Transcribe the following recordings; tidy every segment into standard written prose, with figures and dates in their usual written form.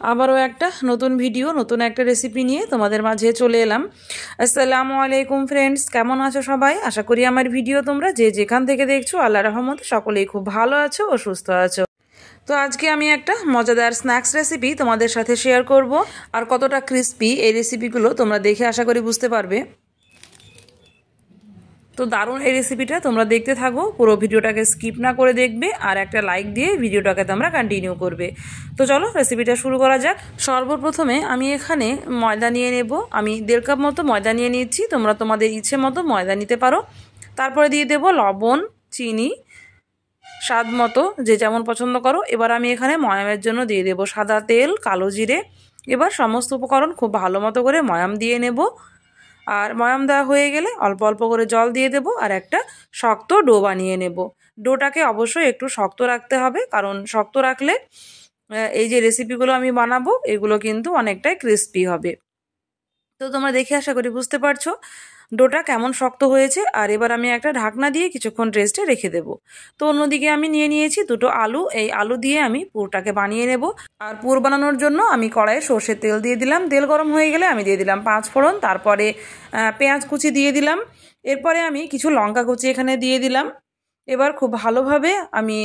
আবারও একটা নতুন ভিডিও নতুন একটা রেসিপি নিয়ে তোমাদের মাঝে চলে এলাম। আসসালামু আলাইকুম ফ্রেন্ডস, কেমন আছো সবাই? আশা করি আমার ভিডিও তোমরা যে যেখান থেকে দেখছো আল্লাহর রহমতে সকলেই খুব ভালো আছো ও সুস্থ আছো। তো আজকে আমি একটা মজাদার স্ন্যাক্স রেসিপি তোমাদের সাথে শেয়ার করব। আর কতটা ক্রিস্পি এই রেসিপিগুলো তোমরা দেখে আশা করি বুঝতে পারবে। তো দারুণ এই রেসিপিটা, তোমরা দেখতে থাকো, পুরো ভিডিওটাকে স্কিপ না করে দেখবে আর একটা লাইক দিয়ে ভিডিওটাকে তোমরা কন্টিনিউ করবে। তো চলো রেসিপিটা শুরু করা যাক। সর্বপ্রথমে আমি এখানে ময়দা নিয়ে নেব। আমি 1.5 কাপ মতো ময়দা নিয়ে নিচ্ছি, তোমরা তোমাদের ইচ্ছে মতো ময়দা নিতে পারো। তারপরে দিয়ে দেব লবণ, চিনি স্বাদ মতো, যে যেমন পছন্দ করো। এবার আমি এখানে ময়ামের জন্য দিয়ে দেব সাদা তেল, কালো জিরে। এবার সমস্ত উপকরণ খুব ভালো মতো করে ময়াম দিয়ে নেব। আর ময়াম দেওয়া হয়ে গেলে অল্প অল্প করে জল দিয়ে দেব আর একটা শক্ত ডো বানিয়ে নেব। ডোটাকে অবশ্যই একটু শক্ত রাখতে হবে, কারণ শক্ত রাখলে এই যে রেসিপিগুলো আমি বানাবো এগুলো কিন্তু অনেকটাই ক্রিস্পি হবে। তো তোমরা দেখে আশা করি বুঝতে পারছো ডোটা কেমন শক্ত হয়েছে। আর এবার আমি একটা ঢাকনা দিয়ে কিছুক্ষণ রেস্টে রেখে দেব। তো অন্যদিকে আমি নিয়ে নিয়েছি 2টো আলু। এই আলু দিয়ে আমি পুরটাকে বানিয়ে নেব। আর পুর বানানোর জন্য আমি কড়াইয়ে সর্ষের তেল দিয়ে দিলাম। তেল গরম হয়ে গেলে আমি দিয়ে দিলাম 5 ফোড়ন, তারপরে পেঁয়াজ কুচি দিয়ে দিলাম। এরপরে আমি কিছু লঙ্কা কুচি এখানে দিয়ে দিলাম। এবার খুব ভালোভাবে আমি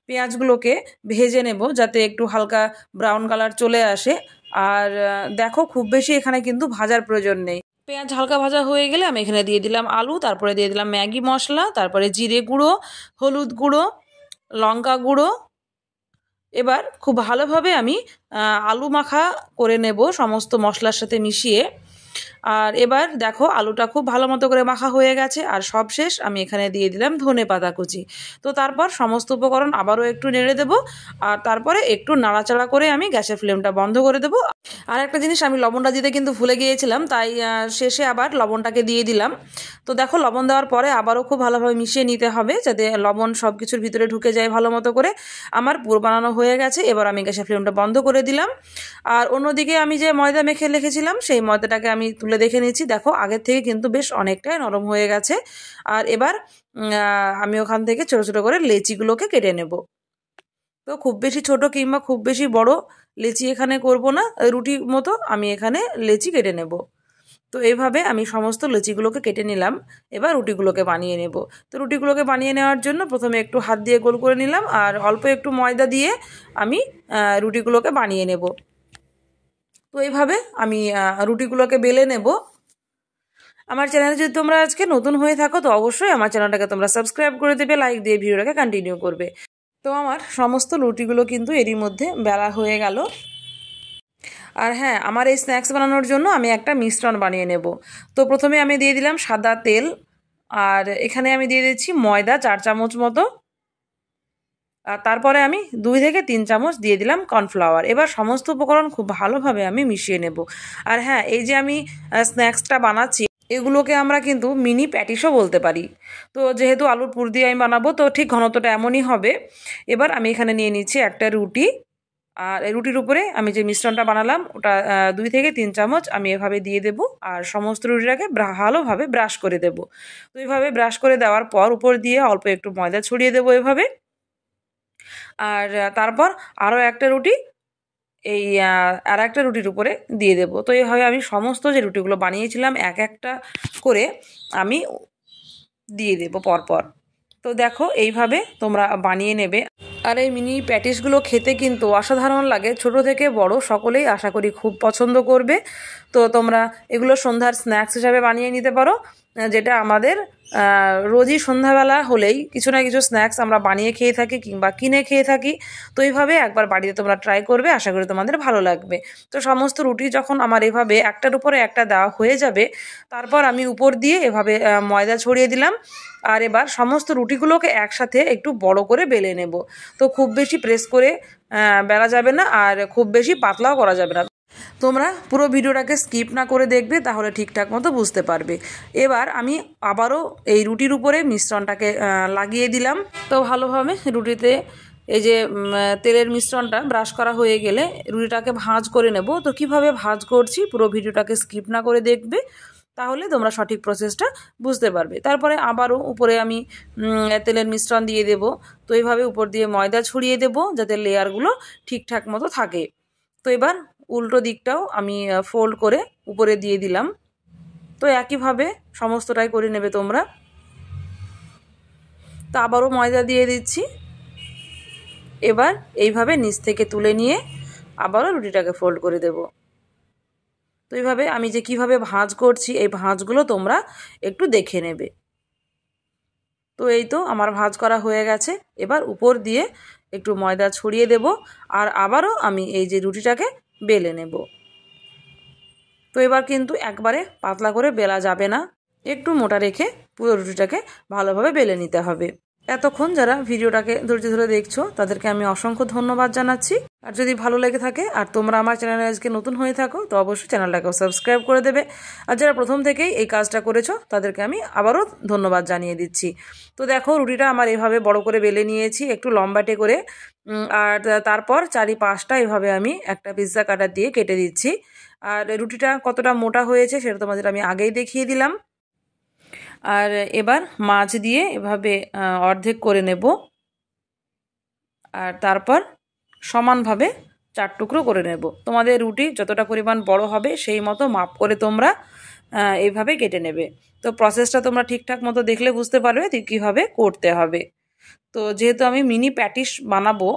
পেঁয়াজগুলোকে ভেজে নেব, যাতে একটু হালকা ব্রাউন কালার চলে আসে। আর দেখো, খুব বেশি এখানে কিন্তু ভাজার প্রয়োজন নেই। পেঁয়াজ হালকা ভাজা হয়ে গেলে আমি এখানে দিয়ে দিলাম আলু, তারপরে দিয়ে দিলাম ম্যাগি মশলা, তারপরে জিরে গুঁড়ো, হলুদ গুঁড়ো, লঙ্কা গুঁড়ো। এবার খুব ভালোভাবে আমি আলু মাখা করে নেব সমস্ত মশলার সাথে মিশিয়ে। আর এবার দেখো আলুটা খুব ভালো মতো করে মাখা হয়ে গেছে। আর সবশেষ আমি এখানে দিয়ে দিলাম ধনেপাতা কুচি। তো তারপর সমস্ত উপকরণ আবারও একটু নেড়ে দেবো। আর তারপরে একটু নাড়াচাড়া করে আমি গ্যাসের ফ্লেমটা বন্ধ করে দেবো। আর একটা জিনিস, আমি লবণটা দিতে কিন্তু ভুলে গিয়েছিলাম, তাই শেষে আবার লবণটাকে দিয়ে দিলাম। তো দেখো লবণ দেওয়ার পরে আবারও খুব ভালোভাবে মিশিয়ে নিতে হবে, যাতে লবণ সব কিছুর ভিতরে ঢুকে যায় ভালো মতো করে। আমার পুর বানানো হয়ে গেছে। এবার আমি গ্যাসের ফ্লেমটা বন্ধ করে দিলাম। আর অন্যদিকে আমি যে ময়দা মেখে রেখেছিলাম সেই ময়দাটাকে আমি তুলে দেখে নিচ্ছি। দেখো আগের থেকে কিন্তু বেশ অনেকটাই নরম হয়ে গেছে। আর এবার আমি ওখান থেকে ছোটো ছোটো করে লেচিগুলোকে কেটে নেব। তো খুব বেশি ছোট কিংবা খুব বেশি বড় লেচি এখানে করব না, রুটির মতো আমি এখানে লেচি কেটে নেব। তো এইভাবে আমি সমস্ত লুচিগুলোকে কেটে নিলাম। এবার রুটিগুলোকে বানিয়ে নেব। তো রুটিগুলোকে বানিয়ে নেওয়ার জন্য প্রথমে একটু হাত দিয়ে গোল করে নিলাম আর অল্প একটু ময়দা দিয়ে আমি রুটিগুলোকে বানিয়ে নেব। তো এইভাবে আমি রুটিগুলোকে বেলে নেব। আমার চ্যানেলে যদি তোমরা আজকে নতুন হয়ে থাকো তো অবশ্যই আমার চ্যানেলটাকে তোমরা সাবস্ক্রাইব করে দেবে, লাইক দিয়ে ভিডিওটাকে কন্টিনিউ করবে। তো আমার সমস্ত রুটিগুলো কিন্তু এরই মধ্যে বেলা হয়ে গেল। আর হ্যাঁ, আমার এই স্ন্যাক্স বানানোর জন্য আমি একটা মিশ্রণ বানিয়ে নেব। তো প্রথমে আমি দিয়ে দিলাম সাদা তেল। আর এখানে আমি দিয়ে দিচ্ছি ময়দা 4 চামচ মতো। আর তারপরে আমি 2 থেকে 3 চামচ দিয়ে দিলাম কর্নফ্লাওয়ার। এবার সমস্ত উপকরণ খুব ভালোভাবে আমি মিশিয়ে নেব। আর হ্যাঁ, এই যে আমি স্ন্যাক্সটা বানাচ্ছি এগুলোকে আমরা কিন্তু মিনি প্যাটিসও বলতে পারি। তো যেহেতু আলুর পুর দিয়ে আমি বানাবো তো ঠিক ঘনত্বটা এমনই হবে। এবার আমি এখানে নিয়ে নিচ্ছি একটা রুটি। আর এই রুটির উপরে আমি যে মিশ্রণটা বানালাম ওটা 2 থেকে 3 চামচ আমি এভাবে দিয়ে দেব। আর সমস্ত রুটিটাকে ভালোভাবে ব্রাশ করে দেব। তো এইভাবে ব্রাশ করে দেওয়ার পর উপর দিয়ে অল্প একটু ময়দা ছড়িয়ে দেবো এভাবে। আর তারপর আরও একটা রুটি এই আর একটা রুটির উপরে দিয়ে দেব। তো এইভাবে আমি সমস্ত যে রুটিগুলো বানিয়েছিলাম এক একটা করে আমি দিয়ে দেব পরপর। তো দেখো এইভাবে তোমরা বানিয়ে নেবে। আর এই মিনি প্যাটিসগুলো খেতে কিন্তু অসাধারণ লাগে, ছোট থেকে বড় সকলেই আশা করি খুব পছন্দ করবে। তো তোমরা এগুলো সন্ধ্যার স্ন্যাক্স হিসাবে বানিয়ে নিতে পারো, যেটা আমাদের রোজই সন্ধ্যাবেলা হলেই কিছু না কিছু স্ন্যাক্স আমরা বানিয়ে খেয়ে থাকি কিংবা কিনে খেয়ে থাকি। তো এইভাবে একবার বাড়িতে তোমরা ট্রাই করবে, আশা করি তোমাদের ভালো লাগবে। তো সমস্ত রুটি যখন আমার এভাবে একটার উপরে একটা দেওয়া হয়ে যাবে, তারপর আমি উপর দিয়ে এভাবে ময়দা ছড়িয়ে দিলাম। আর এবার সমস্ত রুটিগুলোকে একসাথে একটু বড় করে বেলে নেব। তো খুব বেশি প্রেস করে বেলা যাবে না আর খুব বেশি পাতলাও করা যাবে না। তোমরা পুরো ভিডিওটাকে স্কিপ না করে দেখবে, তাহলে ঠিকঠাক মতো বুঝতে পারবে। এবার আমি আবারও এই রুটির উপরে মিশ্রণটাকে লাগিয়ে দিলাম। তো ভালোভাবে রুটিতে এই যে তেলের মিশ্রণটা ব্রাশ করা হয়ে গেলে রুটিটাকে ভাঁজ করে নেব। তো কিভাবে ভাঁজ করছি পুরো ভিডিওটাকে স্কিপ না করে দেখবে, তাহলে তোমরা সঠিক প্রসেসটা বুঝতে পারবে। তারপরে আবারও উপরে আমি তেলের মিশ্রণ দিয়ে দেব। তো এইভাবে উপর দিয়ে ময়দা ছড়িয়ে দেব, যাতে লেয়ারগুলো ঠিকঠাক মতো থাকে। তো এবার উল্টো দিকটাও আমি ফোল্ড করে উপরে দিয়ে দিলাম। তো একইভাবে সমস্তটাই করে নেবে তোমরা। তো আবারও ময়দা দিয়ে দিচ্ছি। এবার এইভাবে নিচ থেকে তুলে নিয়ে আবারও রুটিটাকে ফোল্ড করে দেব। তো এইভাবে আমি যে কিভাবে ভাঁজ করছি এই ভাঁজগুলো তোমরা একটু দেখে নেবে। তো এই তো আমার ভাঁজ করা হয়ে গেছে। এবার উপর দিয়ে একটু ময়দা ছড়িয়ে দেব আর আবারও আমি এই যে রুটিটাকে বেলে নেব। তো এবার কিন্তু একবারে পাতলা করে বেলা যাবে না, একটু মোটা রেখে পুরো রুটিটাকে ভালোভাবে বেলে নিতে হবে। এতক্ষণ যারা ভিডিওটাকে ধৈর্য ধরে দেখছো তাদেরকে আমি অসংখ্য ধন্যবাদ জানাচ্ছি। আর যদি ভালো লেগে থাকে আর তোমরা আমার চ্যানেলে আজকে নতুন হয়ে থাকো তো অবশ্যই চ্যানেলটাকেও সাবস্ক্রাইব করে দেবে। আর যারা প্রথম থেকেই এই কাজটা করেছো তাদেরকে আমি আবারও ধন্যবাদ জানিয়ে দিচ্ছি। তো দেখো রুটিটা আমার এভাবে বড় করে বেলে নিয়েছি একটু লম্বাটে করে। আর তারপর চারিপাশটা এভাবে আমি একটা পিৎজা কাটার দিয়ে কেটে দিচ্ছি। আর রুটিটা কতটা মোটা হয়েছে সেটা তোমাদের আমি আগেই দেখিয়ে দিলাম। আর এবার মাছ দিয়ে এভাবে অর্ধেক করে নেব আর তারপর সমানভাবে 4 টুকরো করে নেব। তোমাদের রুটি যতটা পরিমাণ বড় হবে সেই মতো মাপ করে তোমরা এইভাবে কেটে নেবে। তো প্রসেসটা তোমরা ঠিকঠাক মতো দেখলে বুঝতে পারবে কীভাবে করতে হবে। তো যেহেতু আমি মিনি প্যাটিস বানাবো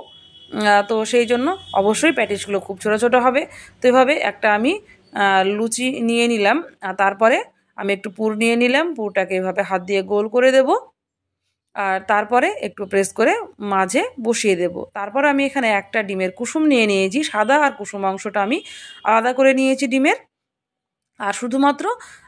তো সেই জন্য অবশ্যই প্যাটিসগুলো খুব ছোটো ছোটো হবে। তো এভাবে একটা আমি লুচি নিয়ে নিলাম আর তারপরে আমি একটু পুর নিয়ে নিলাম। পুরটাকে এভাবে হাত দিয়ে গোল করে দেব আর তারপরে একটু প্রেস করে মাঝে বসিয়ে দেব। তারপর আমি এখানে একটা ডিমের কুসুম নিয়ে নিয়েছি, সাদা আর কুসুম অংশটা আমি আলাদা করে নিয়েছি ডিমের। আর শুধুমাত্র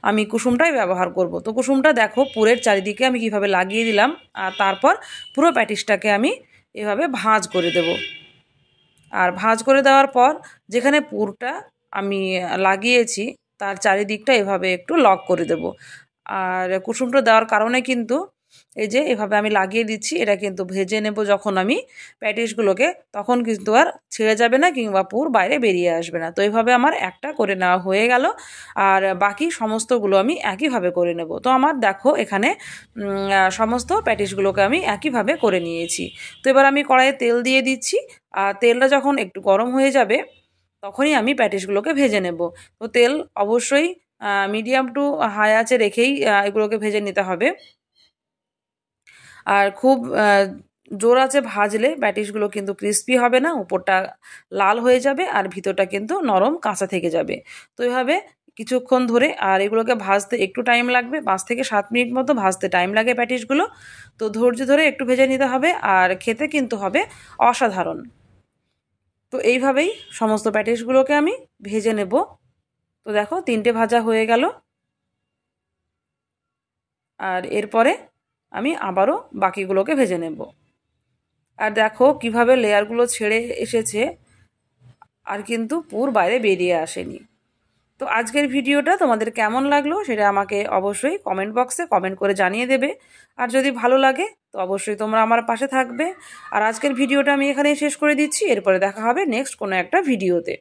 আমি কুসুমটাই ব্যবহার করব। তো কুসুমটা দেখো পুরের চারিদিকে আমি কিভাবে লাগিয়ে দিলাম আর তারপর পুরো প্যাটিসটাকে আমি এভাবে ভাঁজ করে দেব। আর ভাঁজ করে দেওয়ার পর যেখানে পুরটা আমি লাগিয়েছি তার চারিদিকটা এভাবে একটু লক করে দেব। আর কুসুমটা দেওয়ার কারণে কিন্তু এই যে এভাবে আমি লাগিয়ে দিচ্ছি, এটা কিন্তু ভেজে নেব যখন আমি প্যাটিসগুলোকে তখন কিন্তু আর ছেড়ে যাবে না কিংবা পুর বাইরে বেরিয়ে আসবে না। তো এইভাবে আমার একটা করে নেওয়া হয়ে গেল আর বাকি সমস্তগুলো আমি একইভাবে করে নেব। তো আমার দেখো এখানে সমস্ত প্যাটিসগুলোকে আমি একইভাবে করে নিয়েছি। তো এবার আমি কড়াইয়ে তেল দিয়ে দিচ্ছি আর তেলটা যখন একটু গরম হয়ে যাবে তখনই আমি প্যাটিসগুলোকে ভেজে নেব। তো তেল অবশ্যই মিডিয়াম টু হাই আঁচে রেখেই এগুলোকে ভেজে নিতে হবে। আর খুব জোর আঁচে ভাজলে প্যাটিসগুলো কিন্তু ক্রিস্পি হবে না, উপরটা লাল হয়ে যাবে আর ভিতরটা কিন্তু নরম কাঁচা থেকে যাবে। তো এইভাবে কিছুক্ষণ ধরে, আর এগুলোকে ভাজতে একটু টাইম লাগবে, 5 থেকে 7 মিনিট মতো ভাজতে টাইম লাগে প্যাটিসগুলো। তো ধৈর্য ধরে একটু ভেজে নিতে হবে আর খেতে কিন্তু হবে অসাধারণ। তো এইভাবেই সমস্ত প্যাটিসগুলোকে আমি ভেজে নেব। তো দেখো 3টে ভাজা হয়ে গেল আর এরপরে আমি আবারও বাকিগুলোকে ভেজে নেব। আর দেখো কিভাবে লেয়ারগুলো ছেড়ে এসেছে আর কিন্তু পুর বাইরে বেরিয়ে আসেনি। তো আজকের ভিডিওটা তোমাদের কেমন লাগলো সেটা আমাকে অবশ্যই কমেন্ট বক্সে কমেন্ট করে জানিয়ে দেবে। আর যদি ভালো লাগে তো অবশ্যই তোমরা আমার পাশে থাকবে। আর আজকের ভিডিওটা আমি এখানেই শেষ করে দিচ্ছি, এরপরে দেখা হবে নেক্সট কোনো একটা ভিডিওতে।